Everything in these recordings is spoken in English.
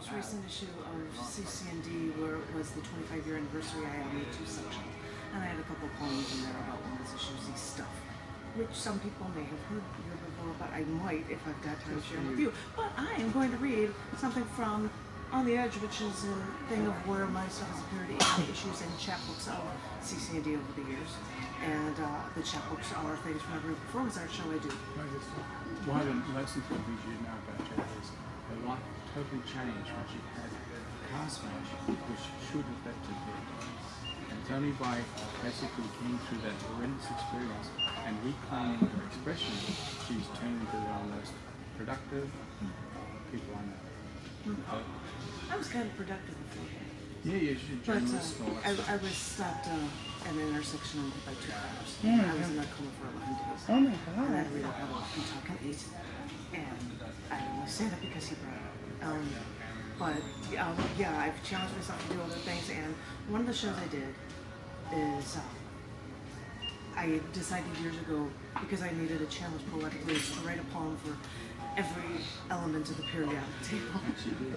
most recent issue of cc&d, where it was the 25-year anniversary, I added 2 sections. And I had a couple poems in there about one of those issues, stuff, which some people may have heard before, but I might, if I've got time to share with you. But I am going to read something from On the Edge, which is a thing of where my stuff has appeared in the issues and chapbooks of cc&d over the years. And the chapbooks are things from every performance art show I do. One of the most important things you know about Janet is her life totally changed when she had a car smash, which should have left her dead. And it's only by basically getting through that horrendous experience and reclaiming her expression, she's turned into one of the most productive people I know. I was kind of productive before. Yeah, she's a journalist. I was stopped at an intersection and hit by 2 cars. I was in a coma for 11 days. Oh my god. And I had to read how to walk and talk and eat. And I only say that because he brought it up. But yeah, I've challenged myself to do other things, and one of the shows I did is I decided years ago, because I needed a challenge poetically, to write a poem for every element of the periodic table.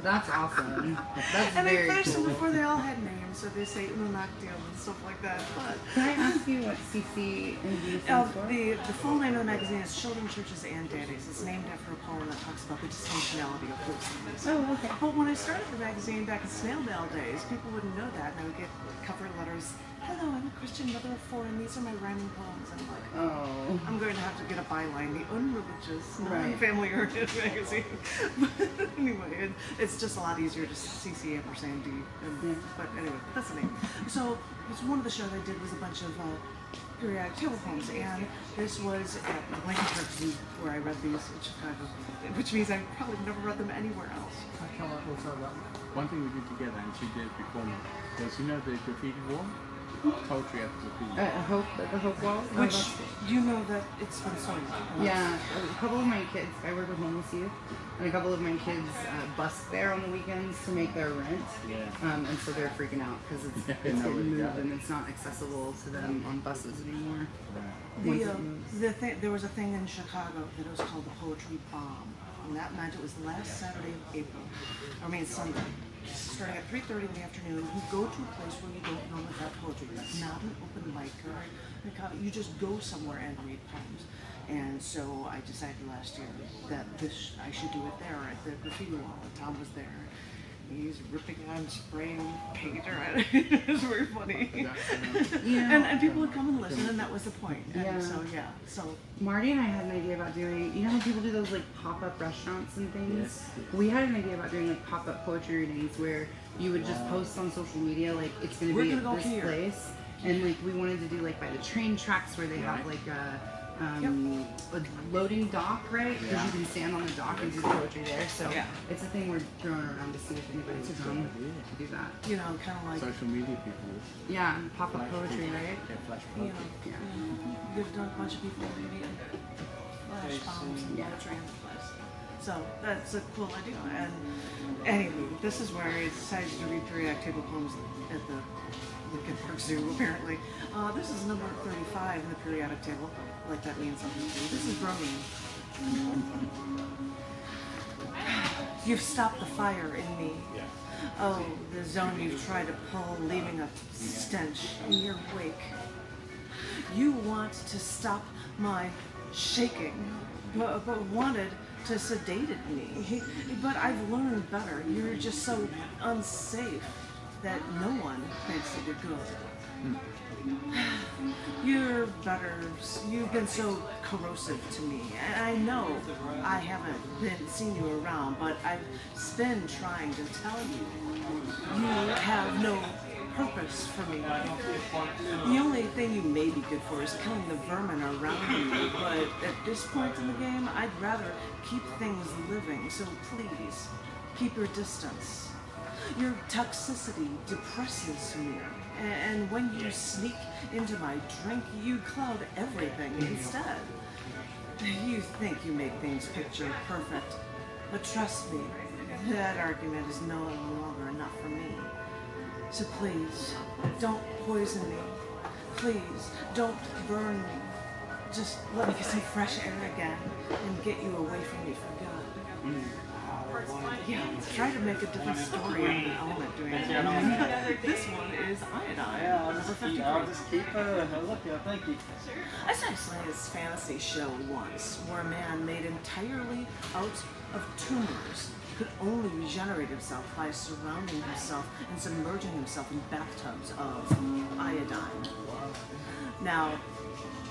That's awesome. That's And very I finished them cool. before they all had names, so they say Ununactio and stuff like that. But Can I ask you what cc&d stands for? the full name of the magazine is Children, Churches, and Daddies. It's named after a poem that talks about the dysfunctionality of those things. Oh, okay. But when I started the magazine back in snail mail days, people wouldn't know that, and I would get cover letters. Hello, I'm a Christian mother of 4, and these are my rhyming poems. And I'm like, Oh. I'm going to have to get a byline, the unreligious, Right. non-family-oriented magazine. But anyway, it's just a lot easier to CC ampersand D. But anyway, that's the name. So one of the shows I did was a bunch of periodic table poems, and this was at the Lectern Zoo where I read these in Chicago, which means I probably never read them anywhere else. One thing we did together, and she did before me, was, you know, the graffiti wall? Poetry after graffiti. The Hope Wall? Which, you know that it's been sold. Yeah, a couple of my kids, I work with homeless youth, and a couple of my kids bus there on the weekends to make their rent. Yeah. And so they're freaking out because it's nobody getting got moved and it's not accessible to them on buses anymore. There was a thing in Chicago that was called the Poetry Bomb, and that meant it was the last Saturday of April. Sunday. Starting at 3:30 in the afternoon, you go to a place where you don't normally have poetry. It's not an open mic or you just go somewhere and read poems. And so I decided last year that I should do it there at the graffiti wall. And Tom was there. He's ripping on spraying paint around. It was very funny. And people would come and listen, and that was the point. And so Marty and I had an idea about doing, you know how people do those like pop-up restaurants and things? Yes. We had an idea about doing like pop-up poetry readings where you would just post on social media like it's going to be at this place. And like we wanted to do like by the train tracks where they have like a loading dock, right? Because you can stand on the dock and do the poetry there. So it's a thing we're throwing around to see if anybody's come to do that. You know, kind of like social media people. Yeah, and pop-up poetry, right? Yeah, flash you know, poetry. you've done a bunch of people reading flash bombs and poetry in the place. So that's a cool idea. And anyway, this is where I decided to read periodic table poems at the Lincoln Zoo, apparently. This is number 35 in the periodic table. Like that means something to you. This is Bromine. You've stopped the fire in me. Oh, the zone you've tried to pull, leaving a stench in your wake. You want to stop my shaking, but wanted to sedate me. But I've learned better. You're just so unsafe that no one thinks that you're good. You're better. You've been so corrosive to me. And I know I haven't seen you around, but I've been trying to tell you. You have no purpose for me. The only thing you may be good for is killing the vermin around you, but at this point in the game, I'd rather keep things living, so please, keep your distance. Your toxicity depresses me, and when you sneak into my drink, you cloud everything instead. You think you make things picture perfect, but trust me, that argument is no longer enough for me. So please, don't poison me. Please, don't burn me. Just let me get some fresh air again and get you away from me for good. Yeah, try to make a different story of the element doing it. This one is iodine. Yeah, I'll just keep looking. Thank you. I saw this fantasy show once where a man made entirely out of tumors could only regenerate himself by surrounding himself and submerging himself in bathtubs of iodine. Now,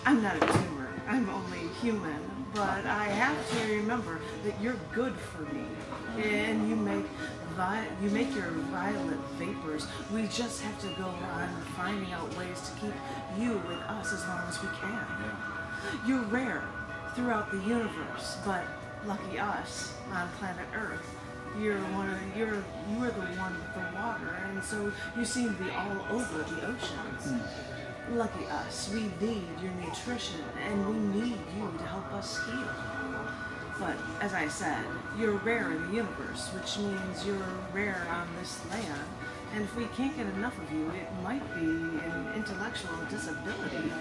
I'm not a tumor, I'm only human, but I have to remember that you're good for me, and you make your violet vapors. We just have to go on finding out ways to keep you with us as long as we can. You're rare throughout the universe, but lucky us on planet Earth. You're the one with the water, and so you seem to be all over the oceans. Lucky us, we need your nutrition, and we need you to help us heal. But, as I said, you're rare in the universe, which means you're rare on this land, and if we can't get enough of you, it might be an intellectual disability.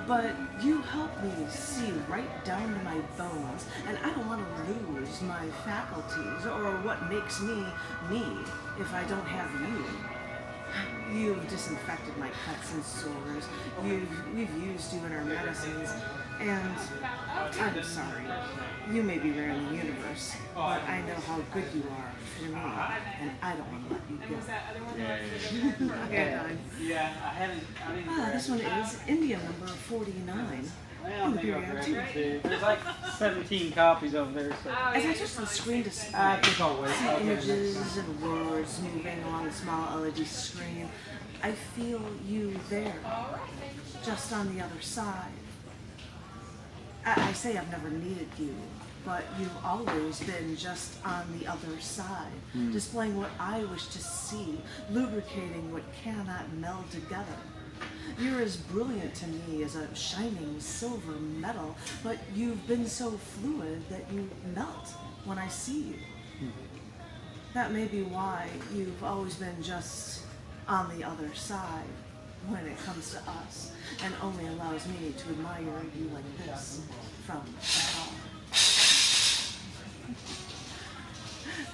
But you help me see right down to my bones, and I don't want to lose my faculties, or what makes me me, if I don't have you. You've disinfected my cuts and sores. We've used you in our medicines, and I'm sorry. You may be rare in the universe, but I know how good you are for me, and I don't want to let you go. Yeah, I haven't. This one is Indium number 49. Well, maybe I'll grab it too. There's like 17 copies over there. So. As I touch the screen display, I see images and words moving along the small LED screen. I feel you there, just on the other side. I say I've never needed you, but you've always been just on the other side, displaying what I wish to see, lubricating what cannot meld together. You're as brilliant to me as a shining silver metal, but you've been so fluid that you melt when I see you. That may be why you've always been just on the other side when it comes to us, and only allows me to admire you like this from afar.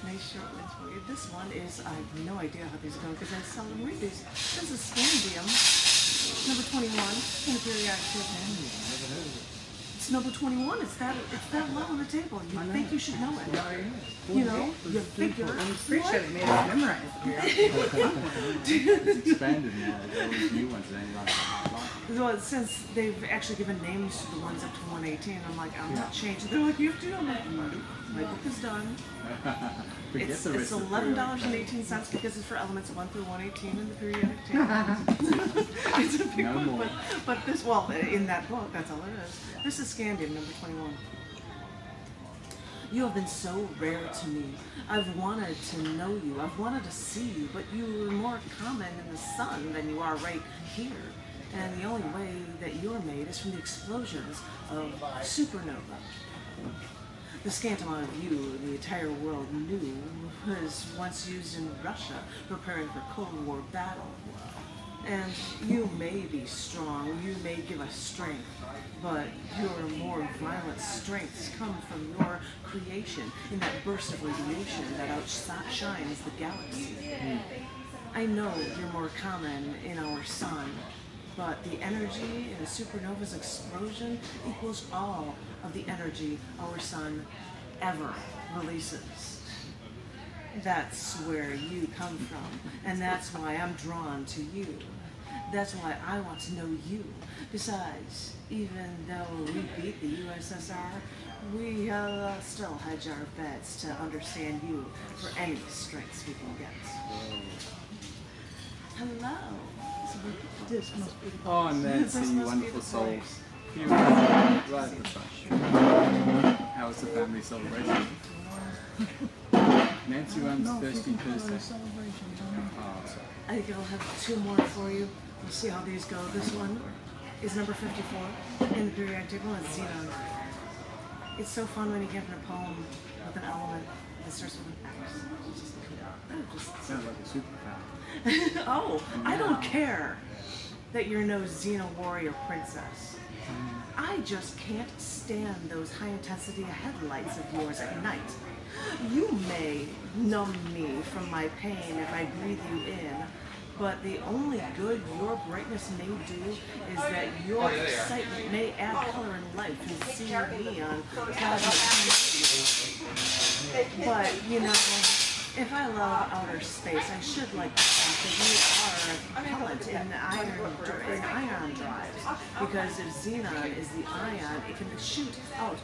Nice short ones for you. This one is, I have no idea how these go because I seldom read these. This is Scandium, number 21 in the periodic table. It's number 21. It's that low on the table. You think you should know it. You know, you figure. I'm pretty sure they made us memorize it. It's expanded now. There's all these new ones. Well, since they've actually given names to the ones up to 118, I'm like, I'm not changing. They're like, you have to know my book is done. It's $11.18 because it's for elements 1 through 118 in the periodic table. It's a big book, but this, well, in that book, that's all it is. This is Scandium, number 21. You have been so rare to me. I've wanted to know you. I've wanted to see you, but you are more common in the sun than you are right here. And the only way that you're made is from the explosions of supernova. The scant amount of you the entire world knew was once used in Russia, preparing for Cold War battle. And you may be strong, you may give us strength, but your more violent strengths come from your creation in that burst of radiation that outshines the galaxy. I know you're more common in our sun, but the energy in a supernova's explosion equals all of the energy our sun ever releases. That's where you come from, and that's why I'm drawn to you. That's why I want to know you. Besides, even though we beat the USSR, we still hedge our bets to understand you for any strengths we can get. Hello. This must be oh, Nancy, you wonderful souls. You right at the front. How was the family celebration? Nancy runs Thirsty Thursday. Oh, sorry. I think I'll have 2 more for you. We'll see how these go. This one is number 54 in the periodic table. It's Xenon. It's so fun when you give a poem with an element that starts with an X. Sounds like a superpower. Oh, I don't care that you're no Xena warrior princess. I just can't stand those high-intensity headlights of yours at night. You may numb me from my pain if I breathe you in, but the only good your brightness may do is that your excitement may add color and life and see me on plasma TV. But, you know, if I love outer space, I should like the fact that you are a pellet in ion drives. Because if Xenon is the ion, it can shoot out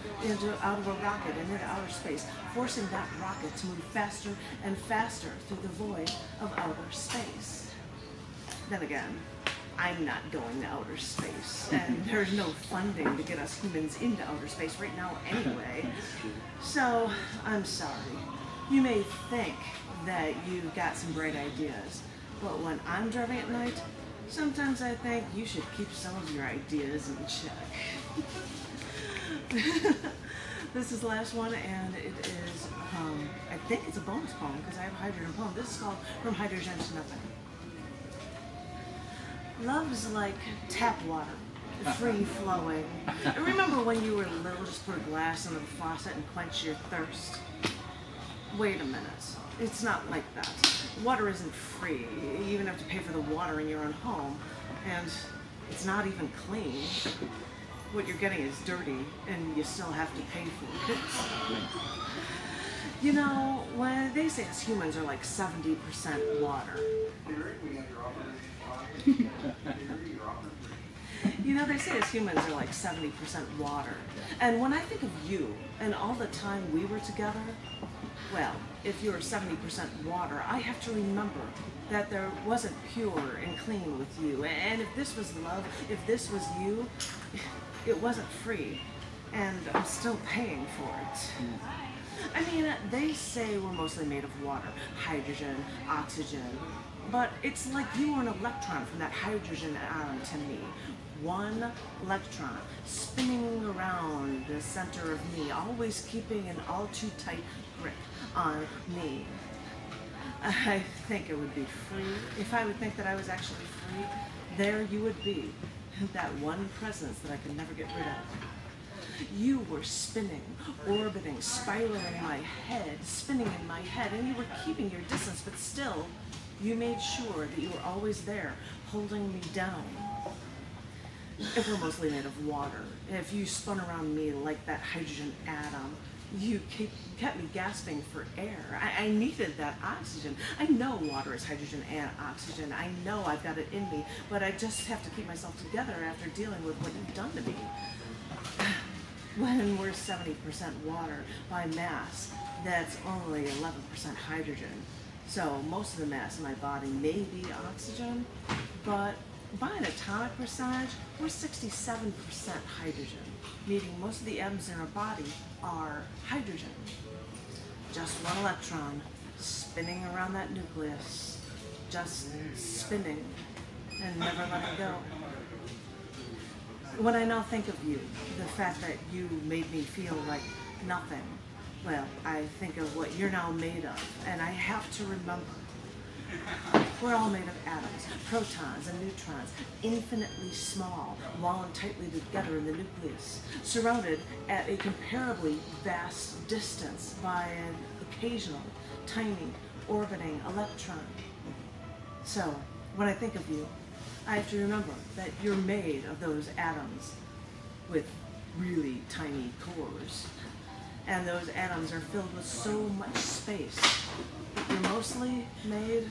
of a rocket and into outer space, forcing that rocket to move faster and faster through the void of outer space. Then again, I'm not going to outer space, and there's no funding to get us humans into outer space right now anyway. So, I'm sorry. You may think that you've got some great ideas, but when I'm driving at night, sometimes I think you should keep some of your ideas in check. This is the last one, and it is, I think it's a bonus poem, because I have a hydrogen poem. This is called From Hydrogen to Nothing. Love is like tap water, free-flowing. Remember when you were little, just put a glass under the faucet and quench your thirst? Wait a minute. It's not like that. Water isn't free. You even have to pay for the water in your own home, and it's not even clean. What you're getting is dirty, and you still have to pay for it. You know, when they say us humans are like 70% water. You know, they say us humans are like 70% water. And when I think of you and all the time we were together, well, if you're 70% water, I have to remember that there wasn't pure and clean with you. And if this was love, if this was you, it wasn't free. And I'm still paying for it. I mean, they say we're mostly made of water, hydrogen, oxygen. But it's like you were an electron from that hydrogen atom to me. One electron spinning around the center of me, always keeping an all too tight grip on me. I think it would be free. If I would think that I was actually free, there you would be. That one presence that I could never get rid of. You were spinning, orbiting, spiraling in my head, spinning in my head, and you were keeping your distance, but still, you made sure that you were always there, holding me down. If we're mostly made of water, if you spun around me like that hydrogen atom, you kept me gasping for air. I needed that oxygen. I know water is hydrogen and oxygen. I know I've got it in me, but I just have to keep myself together after dealing with what you've done to me. When we're 70% water by mass, that's only 11% hydrogen. So most of the mass in my body may be oxygen, but by an atomic percentage, we're 67% hydrogen, meaning most of the atoms in our body are hydrogen. Just one electron spinning around that nucleus, just spinning and never letting go. When I now think of you, the fact that you made me feel like nothing, well, I think of what you're now made of, and I have to remember, we're all made of atoms, protons and neutrons, infinitely small, wound tightly together in the nucleus, surrounded at a comparably vast distance by an occasional, tiny, orbiting electron. So, when I think of you, I have to remember that you're made of those atoms with really tiny cores. And those atoms are filled with so much space that you're mostly made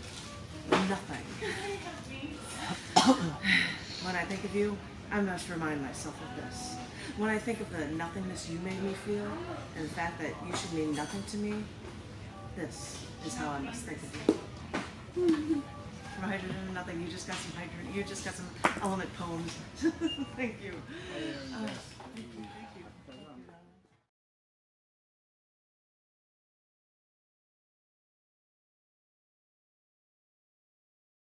of nothing. When I think of you, I must remind myself of this. When I think of the nothingness you made me feel, and the fact that you should mean nothing to me, this is how I must think of you. From hydrogen to nothing, you just got some hydrogen, you just got some element poems. Thank you. Thank you.